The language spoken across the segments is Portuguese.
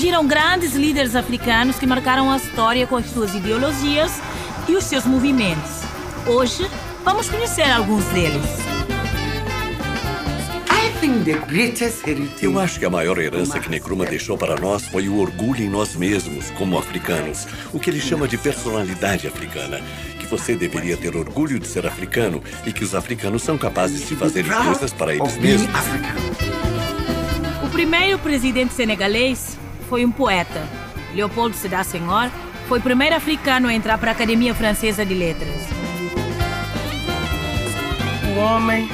Surgiram grandes líderes africanos que marcaram a história com as suas ideologias e os seus movimentos. Hoje, vamos conhecer alguns deles. Eu acho que a maior herança que Nkrumah deixou para nós foi o orgulho em nós mesmos, como africanos. O que ele chama de personalidade africana. Que você deveria ter orgulho de ser africano e que os africanos são capazes de fazer coisas para eles mesmos. O primeiro presidente senegalês foi um poeta. Léopold Sédar Senghor foi o primeiro africano a entrar para a Academia Francesa de Letras. O homem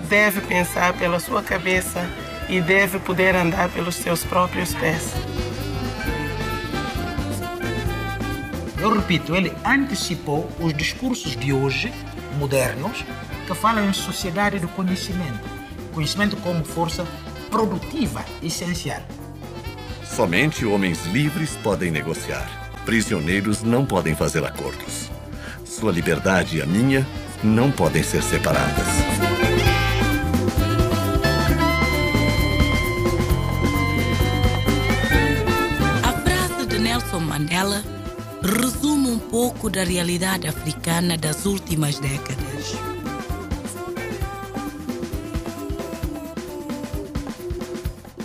deve pensar pela sua cabeça e deve poder andar pelos seus próprios pés. Eu repito, ele antecipou os discursos de hoje, modernos, que falam em sociedade do conhecimento. Conhecimento como força produtiva essencial. Somente homens livres podem negociar. Prisioneiros não podem fazer acordos. Sua liberdade e a minha não podem ser separadas. A frase de Nelson Mandela resume um pouco da realidade africana das últimas décadas.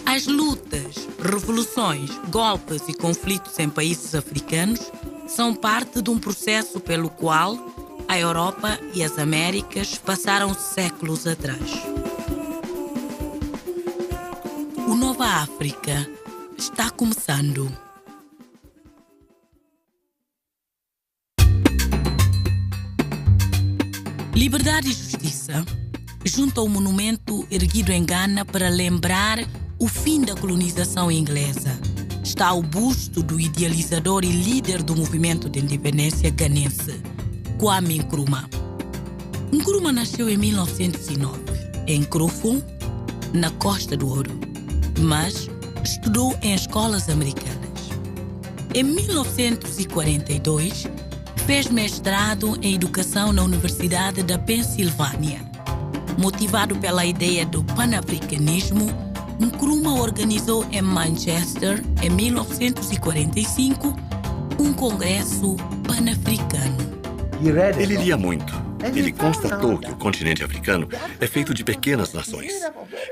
As lutas, revoluções, golpes e conflitos em países africanos são parte de um processo pelo qual a Europa e as Américas passaram séculos atrás. O Nova África está começando. Liberdade e Justiça junto ao monumento erguido em Gana para lembrar o fim da colonização inglesa. Está o busto do idealizador e líder do movimento de independência ganense, Kwame Nkrumah. Nkrumah nasceu em 1909, em Krofon, na Costa do Ouro, mas estudou em escolas americanas. Em 1942, fez mestrado em Educação na Universidade da Pensilvânia. Motivado pela ideia do panafricanismo, Nkrumah organizou em Manchester, em 1945, um congresso panafricano. Ele lia muito. Ele constatou que o continente africano é feito de pequenas nações.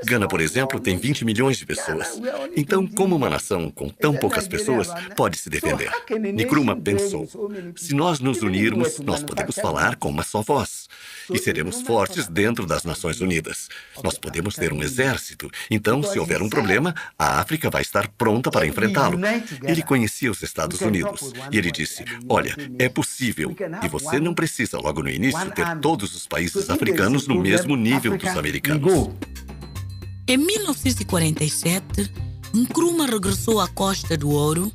Gana, por exemplo, tem 20 milhões de pessoas. Então, como uma nação com tão poucas pessoas pode se defender? Nkrumah pensou, se nós nos unirmos, nós podemos falar com uma só voz. E seremos fortes dentro das Nações Unidas. Nós podemos ter um exército. Então, se houver um problema, a África vai estar pronta para enfrentá-lo. Ele conhecia os Estados Unidos. E ele disse, olha, é possível. E você não precisa, logo no início, ter todos os países africanos no mesmo nível dos americanos. Em 1947, Nkrumah regressou à Costa do Ouro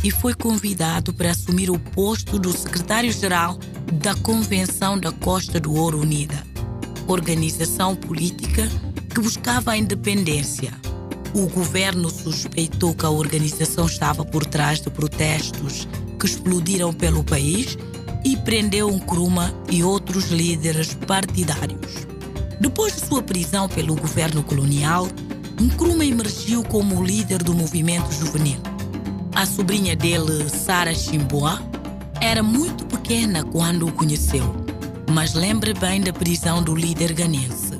e foi convidado para assumir o posto do secretário-geral da Convenção da Costa do Ouro Unida, organização política que buscava a independência. O governo suspeitou que a organização estava por trás de protestos que explodiram pelo país e prendeu Nkrumah e outros líderes partidários. Depois de sua prisão pelo governo colonial, Nkrumah emergiu como o líder do movimento juvenil. A sobrinha dele, Sarah Chimboa, era muito pequena quando o conheceu, mas lembra bem da prisão do líder ganense.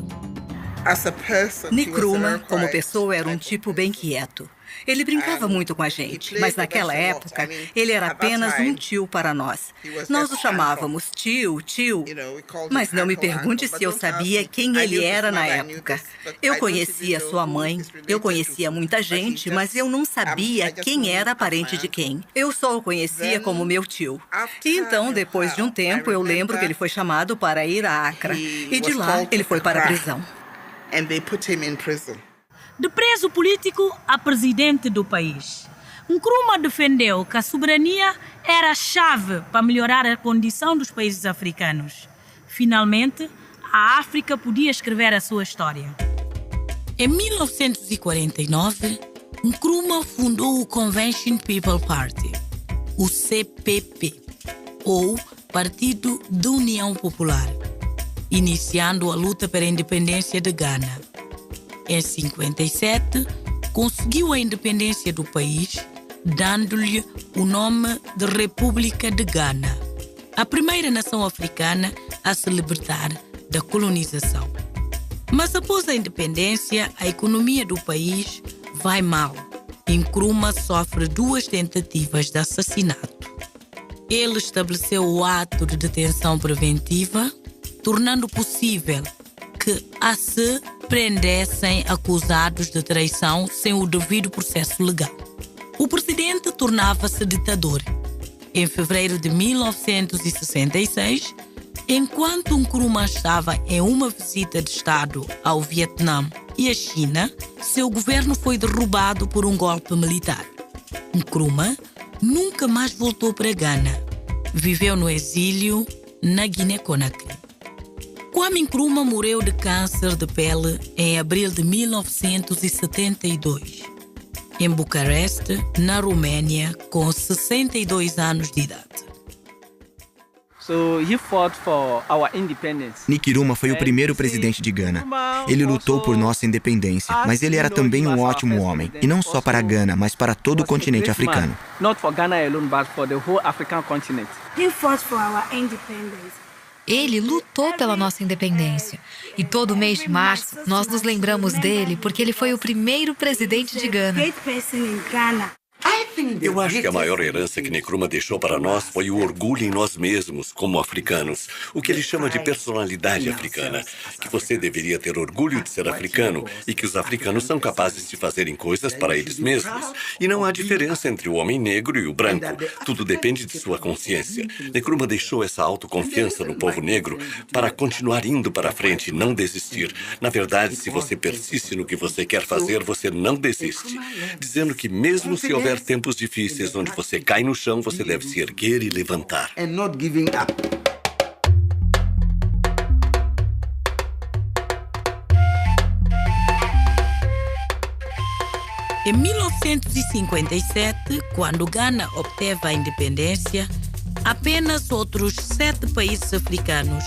Nkrumah, como pessoa, era um tipo bem quieto. Ele brincava muito com a gente, mas naquela época, ele era apenas um tio para nós. Nós o chamávamos tio, tio. Mas não me pergunte se eu sabia quem ele era na época. Eu conhecia sua mãe, eu conhecia muita gente, mas eu não sabia quem era parente de quem. Eu só o conhecia como meu tio. E então, depois de um tempo, eu lembro que ele foi chamado para ir a Accra. E de lá, ele foi para a prisão. De preso político a presidente do país, Nkrumah defendeu que a soberania era a chave para melhorar a condição dos países africanos. Finalmente, a África podia escrever a sua história. Em 1949, Nkrumah fundou o Convention People Party, o CPP, ou Partido da União Popular, iniciando a luta pela independência de Gana. Em 1957, conseguiu a independência do país dando-lhe o nome de República de Gana, a primeira nação africana a se libertar da colonização. Mas após a independência, a economia do país vai mal. Nkrumah sofre 2 tentativas de assassinato. Ele estabeleceu o ato de detenção preventiva, tornando possível que se prendessem acusados de traição sem o devido processo legal. O presidente tornava-se ditador. Em fevereiro de 1966, enquanto Nkrumah estava em uma visita de Estado ao Vietnã e à China, seu governo foi derrubado por um golpe militar. Nkrumah nunca mais voltou para Gana. Viveu no exílio na Guiné-Conakry. Kwame Nkrumah morreu de câncer de pele em abril de 1972, em Bucareste, na Roménia, com 62 anos de idade. Nkrumah foi o primeiro presidente de Gana. Ele lutou por nossa independência, mas ele era também um ótimo homem, e não só para Gana, mas para todo o continente africano. Ele lutou pela nossa independência. E todo mês de março, nós nos lembramos dele porque ele foi o primeiro presidente de Gana. Eu acho que a maior herança que Nkrumah deixou para nós foi o orgulho em nós mesmos, como africanos. O que ele chama de personalidade africana. Que você deveria ter orgulho de ser africano e que os africanos são capazes de fazerem coisas para eles mesmos. E não há diferença entre o homem negro e o branco. Tudo depende de sua consciência. Nkrumah deixou essa autoconfiança no povo negro para continuar indo para frente e não desistir. Na verdade, se você persiste no que você quer fazer, você não desiste. Dizendo que mesmo se houver tempos difíceis onde você cai no chão, você deve se erguer e levantar. Em 1957, quando Gana obteve a independência, apenas outros 7 países africanos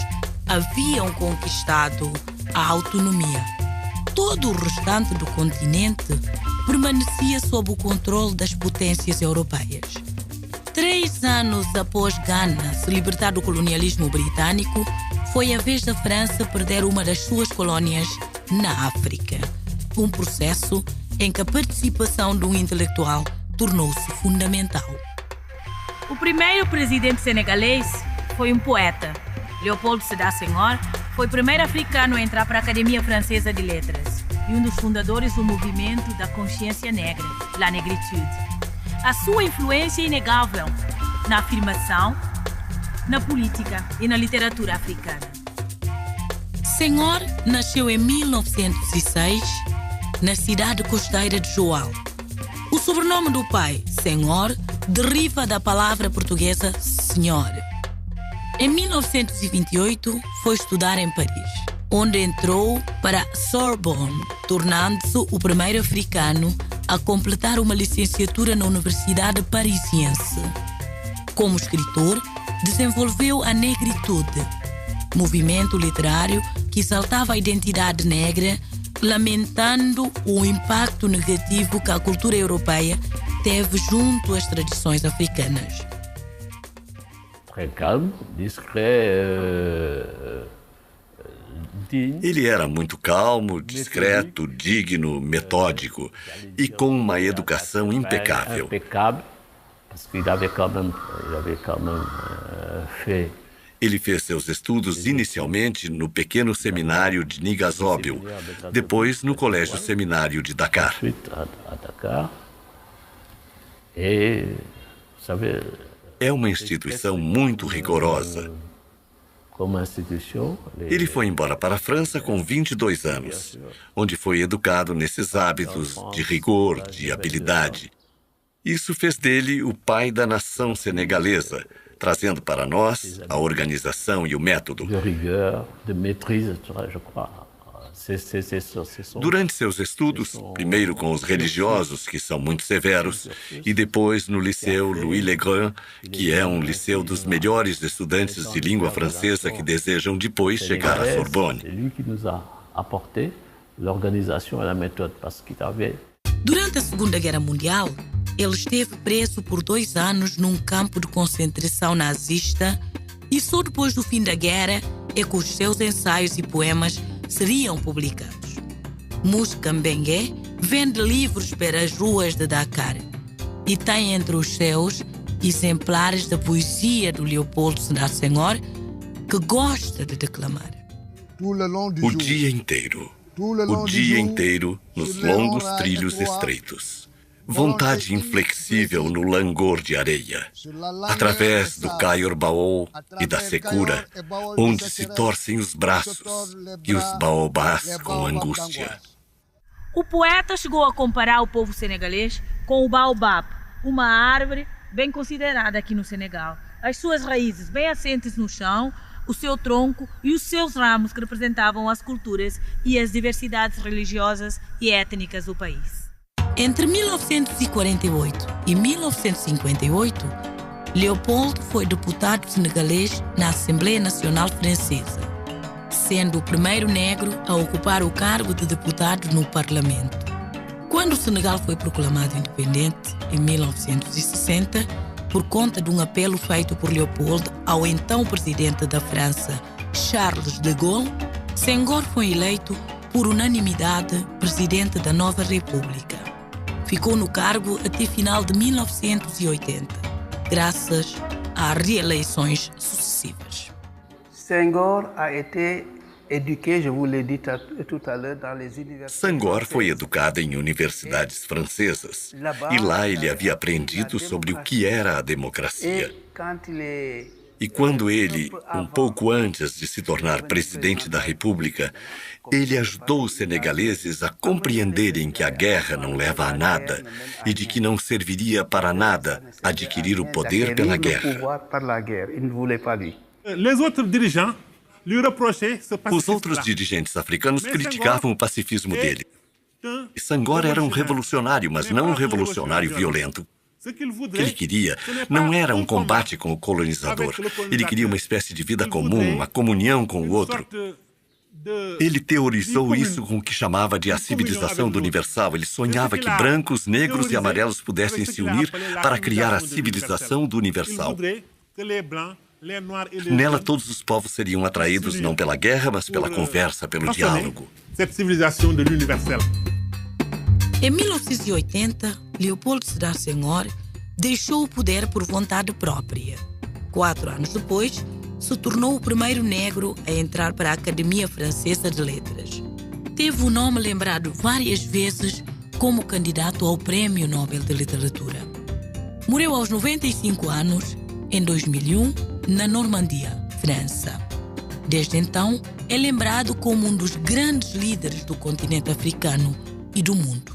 haviam conquistado a autonomia. Todo o restante do continente permanecia sob o controle das potências europeias. 3 anos após Gana se libertar do colonialismo britânico, foi a vez da França perder uma das suas colônias na África. Um processo em que a participação de um intelectual tornou-se fundamental. O primeiro presidente senegalês foi um poeta. Léopold Sédar Senghor foi o primeiro africano a entrar para a Academia Francesa de Letras e um dos fundadores do movimento da consciência negra, La Negritude. A sua influência é inegável na afirmação, na política e na literatura africana. Senghor nasceu em 1906 na cidade costeira de Joal. O sobrenome do pai, Senghor, deriva da palavra portuguesa senhor. Em 1928, foi estudar em Paris, onde entrou para a Sorbonne, tornando-se o primeiro africano a completar uma licenciatura na Universidade Parisiense. Como escritor, desenvolveu a Negritude, movimento literário que exaltava a identidade negra, lamentando o impacto negativo que a cultura europeia teve junto às tradições africanas. Ele era muito calmo, discreto, digno, metódico e com uma educação impecável. Ele fez seus estudos inicialmente no pequeno seminário de Nigazobil, depois no Colégio Seminário de Dakar. É uma instituição muito rigorosa. Ele foi embora para a França com 22 anos, onde foi educado nesses hábitos de rigor, de habilidade. Isso fez dele o pai da nação senegalesa, trazendo para nós a organização e o método. Durante seus estudos, primeiro com os religiosos, que são muito severos, e depois no Liceu Louis Le Grand, que é um liceu dos melhores estudantes de língua francesa que desejam depois chegar à Sorbonne. Durante a Segunda Guerra Mundial, ele esteve preso por 2 anos num campo de concentração nazista e só depois do fim da guerra é que os seus ensaios e poemas seriam publicados. Moussa Mbengue vende livros para as ruas de Dakar e tem entre os seus exemplares da poesia do Leopoldo Sédar Senghor, que gosta de declamar. O dia inteiro, nos longos trilhos estreitos. Vontade inflexível no langor de areia, através do Caior-Baol e da secura, onde se torcem os braços e os baobás com angústia. O poeta chegou a comparar o povo senegalês com o baobab, uma árvore bem considerada aqui no Senegal. As suas raízes bem assentes no chão, o seu tronco e os seus ramos que representavam as culturas e as diversidades religiosas e étnicas do país. Entre 1948 e 1958, Leopoldo foi deputado senegalês na Assembleia Nacional Francesa, sendo o primeiro negro a ocupar o cargo de deputado no Parlamento. Quando o Senegal foi proclamado independente, em 1960, por conta de um apelo feito por Leopoldo ao então presidente da França, Charles de Gaulle, Senghor foi eleito por unanimidade presidente da nova república. Ficou no cargo até final de 1980, graças a reeleições sucessivas. Senghor a été éduqué, je vous l'ai dit tout à l'heure, dans les universités. Senghor foi educado em universidades francesas e lá ele havia aprendido sobre o que era a democracia. E quando ele, um pouco antes de se tornar presidente da República, ele ajudou os senegaleses a compreenderem que a guerra não leva a nada e de que não serviria para nada adquirir o poder pela guerra. Os outros dirigentes africanos criticavam o pacifismo dele. E Senghor era um revolucionário, mas não um revolucionário violento. O que ele queria não era um combate com o colonizador. Ele queria uma espécie de vida comum, a comunhão com o outro. Ele teorizou isso com o que chamava de a civilização do universal. Ele sonhava que brancos, negros e amarelos pudessem se unir para criar a civilização do universal. Nela, todos os povos seriam atraídos não pela guerra, mas pela conversa, pelo diálogo. Em 1980, Leopoldo Sédar Senghor deixou o poder por vontade própria. 4 anos depois, se tornou o primeiro negro a entrar para a Academia Francesa de Letras. Teve o nome lembrado várias vezes como candidato ao Prêmio Nobel de Literatura. Morreu aos 95 anos, em 2001, na Normandia, França. Desde então, é lembrado como um dos grandes líderes do continente africano e do mundo.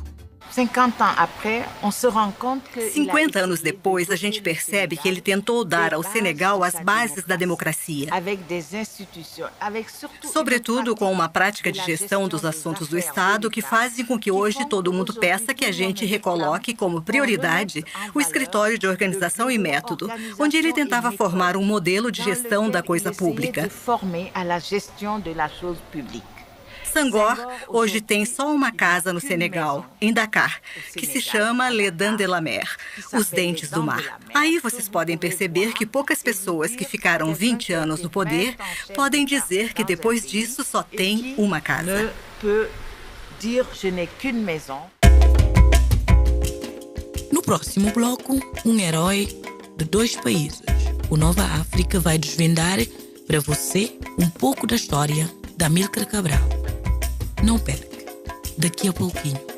50 anos depois, a gente percebe que ele tentou dar ao Senegal as bases da democracia, sobretudo com uma prática de gestão dos assuntos do Estado que fazem com que hoje todo mundo peça que a gente recoloque como prioridade o escritório de organização e método, onde ele tentava formar um modelo de gestão da coisa pública. Senghor hoje tem só uma casa no Senegal, em Dakar, que se chama Les Dents de la Mer, os dentes do mar. Aí vocês podem perceber que poucas pessoas que ficaram 20 anos no poder podem dizer que depois disso só tem uma casa. No próximo bloco, um herói de 2 países. O Nova África vai desvendar para você um pouco da história da Amílcar Cabral. Não perca, daqui a pouquinho.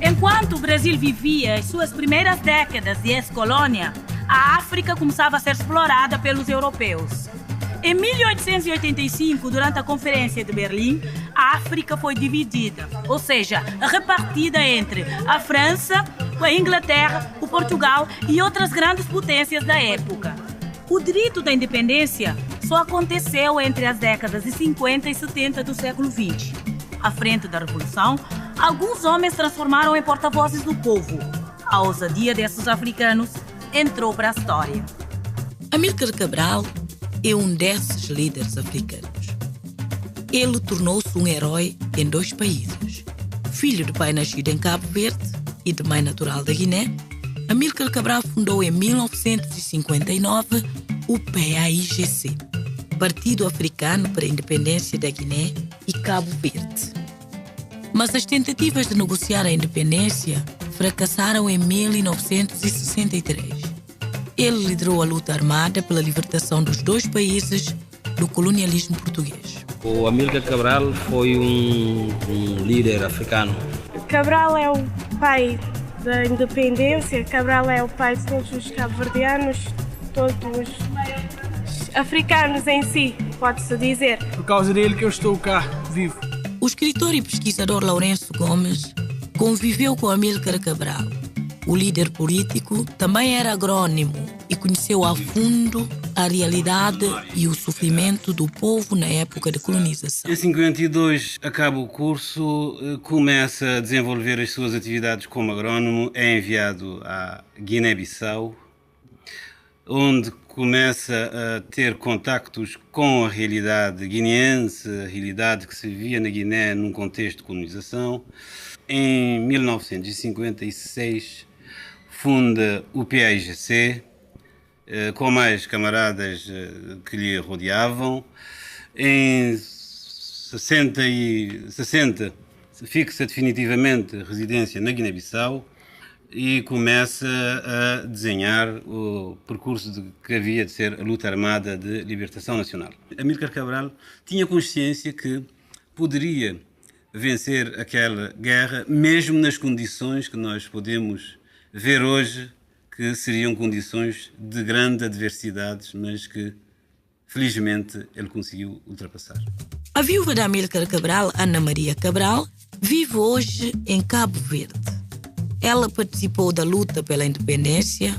Enquanto o Brasil vivia as suas primeiras décadas de ex-colônia, a África começava a ser explorada pelos europeus. Em 1885, durante a Conferência de Berlim, a África foi dividida, ou seja, repartida entre a França, a Inglaterra, o Portugal e outras grandes potências da época. O direito da independência só aconteceu entre as décadas de 50 e 70 do século XX. À frente da Revolução, alguns homens transformaram em porta-vozes do povo. A ousadia desses africanos entrou para a história. Amílcar Cabral é um desses líderes africanos. Ele tornou-se um herói em 2 países. Filho de pai nascido em Cabo Verde e de mãe natural da Guiné, Amílcar Cabral fundou em 1959 o PAIGC, Partido Africano para a Independência da Guiné e Cabo Verde. Mas as tentativas de negociar a independência fracassaram em 1963. Ele liderou a luta armada pela libertação dos 2 países do colonialismo português. O Amílcar Cabral foi um líder africano. Cabral é o pai da independência, Cabral é o pai de todos os cabo-verdianos, todos os africanos em si, pode-se dizer. Por causa dele que eu estou cá, vivo. O escritor e pesquisador Lourenço Gomes conviveu com Amílcar Cabral. O líder político também era agrônomo e conheceu a fundo a realidade e o sofrimento do povo na época da colonização. Em 52 acaba o curso, começa a desenvolver as suas atividades como agrônomo, é enviado à Guiné-Bissau, onde começa a ter contactos com a realidade guineense, a realidade que se vivia na Guiné num contexto de colonização. Em 1956 funda o PAIGC, com mais camaradas que lhe rodeavam. Em 60 fixa definitivamente residência na Guiné-Bissau e começa a desenhar o percurso que havia de ser a luta armada de libertação nacional. Amílcar Cabral tinha consciência que poderia vencer aquela guerra, mesmo nas condições que nós podemos ver hoje, que seriam condições de grande adversidade, mas que, felizmente, ele conseguiu ultrapassar. A viúva de Amílcar Cabral, Ana Maria Cabral, vive hoje em Cabo Verde. Ela participou da luta pela independência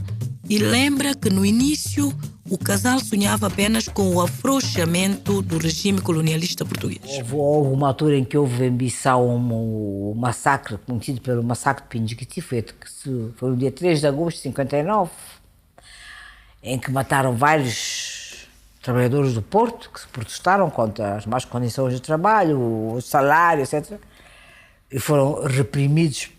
e lembra que, no início, o casal sonhava apenas com o afrouxamento do regime colonialista português. Houve uma altura em que houve em Bissau um massacre, conhecido pelo massacre de Pindiquiti, foi no dia 3 de agosto de 59, em que mataram vários trabalhadores do Porto, que se protestaram contra as más condições de trabalho, o salário, etc. E foram reprimidos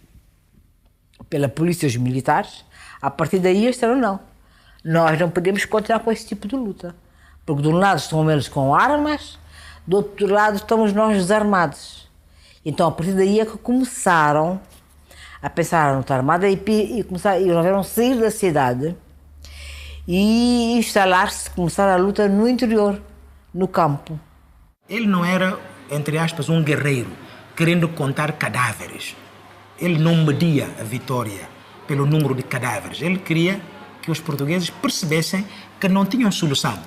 pela polícia e os militares. A partir daí eles disseram não. Nós não podemos continuar com esse tipo de luta. Porque de um lado estão eles com armas, do outro lado estamos nós desarmados. Então a partir daí é que começaram a pensar na luta armada e resolveram sair da cidade e instalar-se, começar a luta no interior, no campo. Ele não era, entre aspas, um guerreiro, querendo contar cadáveres. Ele não media a vitória pelo número de cadáveres. Ele queria que os portugueses percebessem que não tinham solução.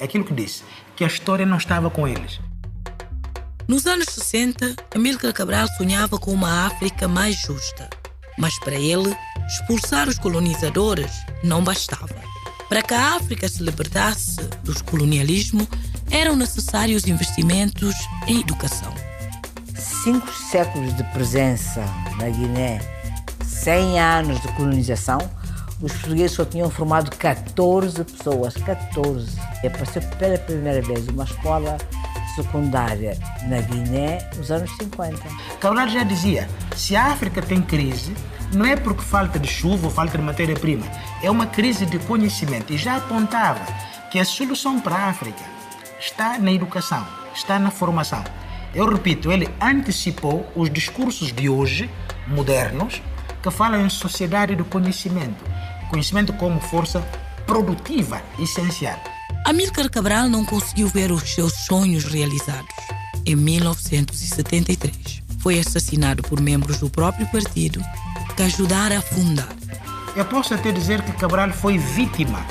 É aquilo que disse, que a história não estava com eles. Nos anos 60, Amílcar Cabral sonhava com uma África mais justa. Mas para ele, expulsar os colonizadores não bastava. Para que a África se libertasse do colonialismo, eram necessários investimentos em educação. 5 séculos de presença na Guiné, 100 anos de colonização, os portugueses só tinham formado 14 pessoas, 14. Apareceu pela primeira vez uma escola secundária na Guiné nos anos 50. Cabral já dizia, se a África tem crise, não é porque falta de chuva ou falta de matéria-prima, é uma crise de conhecimento. E já apontava que a solução para a África está na educação, está na formação. Eu repito, ele antecipou os discursos de hoje, modernos, que falam em sociedade do conhecimento. Conhecimento como força produtiva essencial. Amílcar Cabral não conseguiu ver os seus sonhos realizados. Em 1973, foi assassinado por membros do próprio partido que ajudaram a fundar. Eu posso até dizer que Cabral foi vítima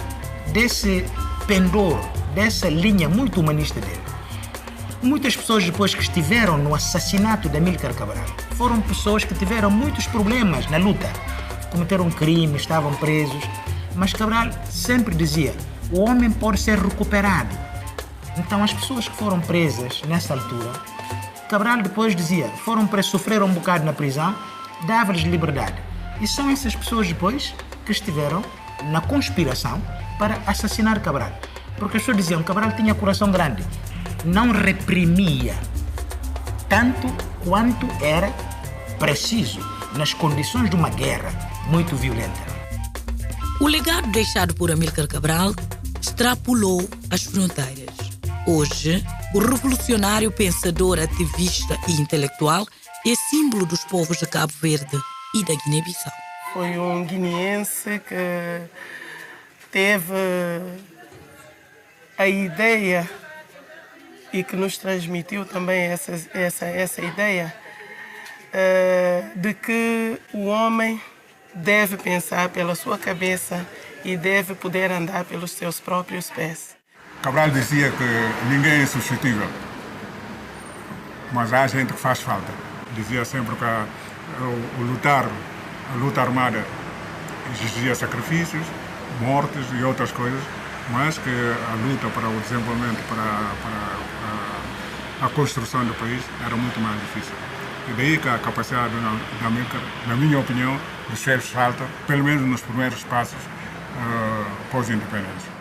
desse pendor dessa linha muito humanista dele. Muitas pessoas depois que estiveram no assassinato de Amílcar Cabral foram pessoas que tiveram muitos problemas na luta. Cometeram crime, estavam presos. Mas Cabral sempre dizia, o homem pode ser recuperado. Então as pessoas que foram presas nessa altura, Cabral depois dizia, foram presos, sofreram um bocado na prisão, dava-lhes liberdade. E são essas pessoas depois que estiveram na conspiração para assassinar Cabral. Porque as pessoas diziam que Cabral tinha coração grande. Não reprimia tanto quanto era preciso nas condições de uma guerra muito violenta. O legado deixado por Amílcar Cabral extrapolou as fronteiras. Hoje, o revolucionário pensador, ativista e intelectual é símbolo dos povos de Cabo Verde e da Guiné-Bissau. Foi um guineense que teve a ideia e que nos transmitiu também essa ideia de que o homem deve pensar pela sua cabeça e deve poder andar pelos seus próprios pés. Cabral dizia que ninguém é insubstituível, mas há gente que faz falta. Dizia sempre que a luta armada exigia sacrifícios, mortes e outras coisas, mas que a luta para o desenvolvimento, para a construção do país era muito mais difícil. E daí que a capacidade da Amílcar, na minha opinião, fez falta, pelo menos nos primeiros passos pós-independência.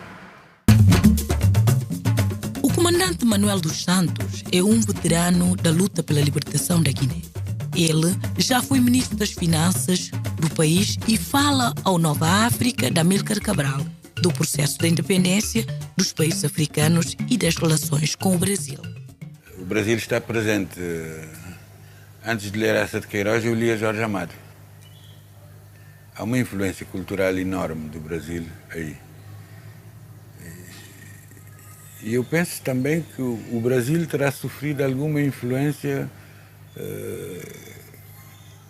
O comandante Manuel dos Santos é um veterano da luta pela libertação da Guiné. Ele já foi ministro das Finanças do país e fala ao Nova África de Amílcar Cabral, do processo da independência dos países africanos e das relações com o Brasil. O Brasil está presente. Antes de ler essa de Queiroz, eu lia Jorge Amado. Há uma influência cultural enorme do Brasil aí. E eu penso também que o Brasil terá sofrido alguma influência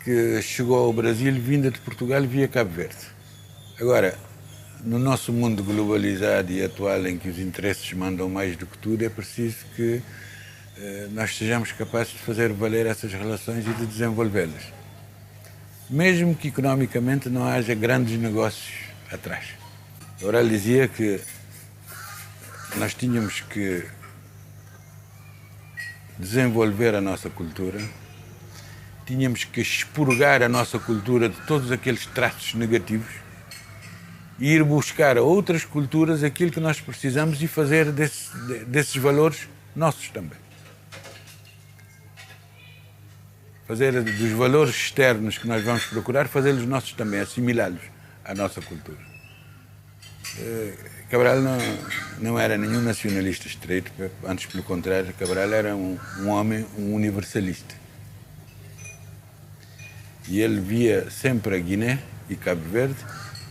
que chegou ao Brasil vinda de Portugal via Cabo Verde. Agora, no nosso mundo globalizado e atual, em que os interesses mandam mais do que tudo, é preciso que nós sejamos capazes de fazer valer essas relações e de desenvolvê-las. Mesmo que economicamente não haja grandes negócios atrás. Ora, ele dizia que nós tínhamos que desenvolver a nossa cultura, tínhamos que expurgar a nossa cultura de todos aqueles traços negativos e ir buscar a outras culturas aquilo que nós precisamos e fazer desses valores nossos também. Fazer dos valores externos que nós vamos procurar, fazê-los nossos também, assimilá-los à nossa cultura. Cabral não era nenhum nacionalista estreito, antes pelo contrário, Cabral era um homem, um universalista. E ele via sempre a Guiné e Cabo Verde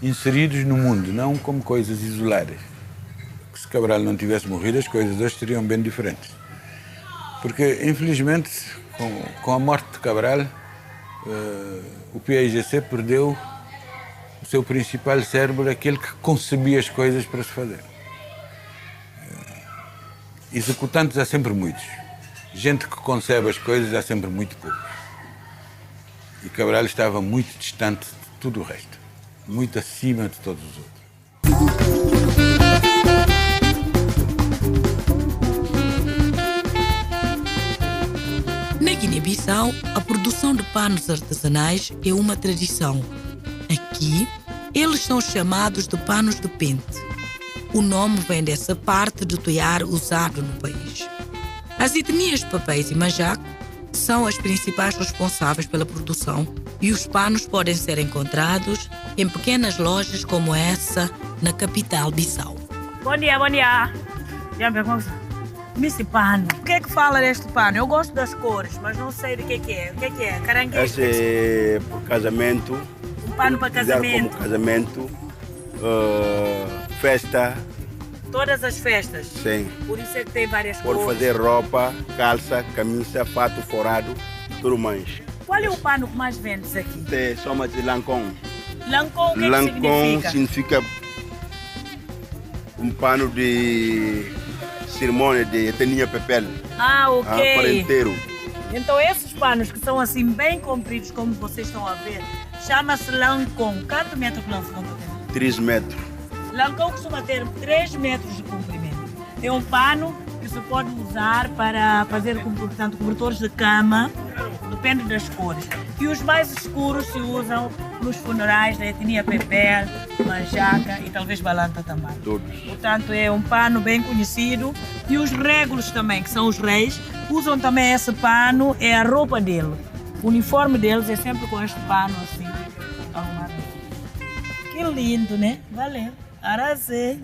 inseridos no mundo, não como coisas isoladas. Se Cabral não tivesse morrido, as coisas hoje seriam bem diferentes. Porque, infelizmente, com a morte de Cabral, o PAIGC perdeu o seu principal cérebro, aquele que concebia as coisas para se fazer. Executantes há sempre muitos. Gente que concebe as coisas há sempre muito poucos. E Cabral estava muito distante de tudo o resto, muito acima de todos os outros. Na Guiné-Bissau, a produção de panos artesanais é uma tradição. Aqui, eles são chamados de panos de pente. O nome vem dessa parte do tear usado no país. As etnias Papéis e Majaco são as principais responsáveis pela produção e os panos podem ser encontrados em pequenas lojas como essa na capital Bissau. Bom dia, bom dia. Esse pano, o que é que fala deste pano? Eu gosto das cores, mas não sei do que é. O que é? Caranguejo? Esse é para casamento. Um pano para casamento? Como casamento, festa. Todas as festas? Sim. Por isso é que tem várias cores. Pode fazer roupa, calça, camisa, fato forado, tudo mais. Qual é o pano que mais vendes aqui? Chama de Lancôme. Lancôme, o que Lancôme significa? significa um pano de cerimônia de etnia Pepel. Ok. Parenteiro. Então esses panos que são assim bem compridos, como vocês estão a ver, chama-se lancon. Quantos metros de lancon tem? 3 metros. Lancon costuma ter 3 metros de comprimento. É um pano que se pode usar para fazer, portanto, cobertores de cama, depende das cores. E os mais escuros se usam nos funerais da etnia Pepel, Manjaca e talvez Balanta também. Todos. Portanto, é um pano bem conhecido. E os régulos também, que são os reis, usam também esse pano, é a roupa dele. O uniforme deles é sempre com este pano assim, arrumado. Que lindo, né? Valeu. Arrasei.